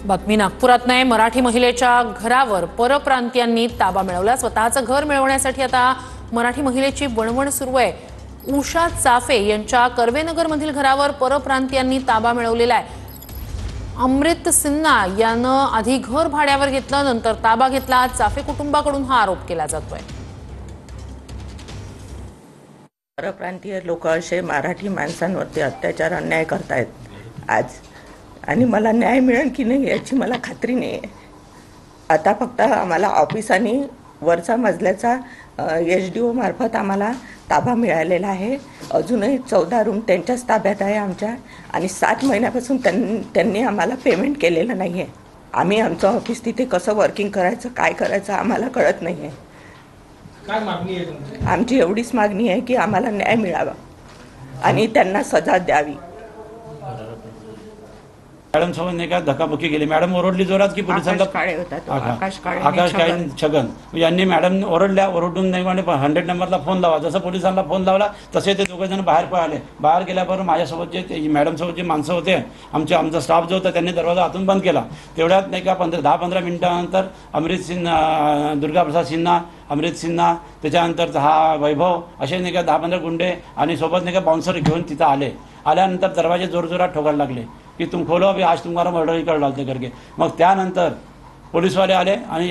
बातमी नागपुरात नाही। मराठी महिलेच्या घरावर परप्रांतीयांनी ताबा मिळवला। स्वतःचं घर मिळवण्यासाठी आता मराठी महिलेची वणवण सुरू आहे। उषा चाफे यांच्या कर्वेनगर मधील घरावर परप्रांतीयांनी ताबा मिळवलेला आहे। अमृत सिन्हा यानं आधी घर भाड्यावर घेतलं, नंतर ताबा घेतला। चाफे कुटुंबाकडून हा आरोप केला जातोय। परप्रांतीय लोक असे मराठी माणसांवरती अत्याचार अन्याय करतायत आज, आणि मला न्याय मिळेल की नाही याची मला खात्री नाही आहे। आता फक्त आम्हाला ऑफिसांनी वरचा मजल्याचा SDO मार्फत आम्हाला ताबा मिळालेला आहे। अजूनही 14 रूम त्यांच्याच ताब्यात आहे आमच्या, आणि 7 महिन्यापासून त्यांनी आम्हाला पेमेंट केलेलं नाही आहे। आम्ही आमचं ऑफिस तिथे कसं वर्किंग करायचं, काय करायचं आम्हाला कळत नाही आहे। काय मागणी आहे तुमची? आमची एवढीच मागणी आहे की आम्हाला न्याय मिळावा आणि त्यांना सजा द्यावी। मॅडम सोबत नाही का धक्काबुक्की केली। मॅडम ओरडली जोरात की पोलिसांना। आकाश काळे छगन यांनी मॅडम ओरडून नाही म्हणे 100 नंबरला फोन लावा। जसं पोलिसांना फोन लावला तसे ते दोघे जण बाहेर पळाले। बाहेर गेल्याबरोबर माझ्यासोबत जे मॅडम सोबत जे माणसं होते, आमचा स्टाफ जो होता, त्यांनी दरवाजा आतून बंद केला। तेवढ्यात नाही का 10-15 मिनिटानंतर अमृत सिन्हा, दुर्गाप्रसाद सिन्हा, अमृत सिन्हा, त्याच्यानंतर हा वैभव, असे नाही का 10-15 गुंडे आणि सोबत नाही का बाउन्सर घेऊन तिथं आले। आल्यानंतर दरवाजे जोरजोरात ठोकायला लागले की तुम खोलो, अभी आज तुम्हारा मर्डर ही कर डालते करके। मग त्यानंतर पोलीसवाले आले आणि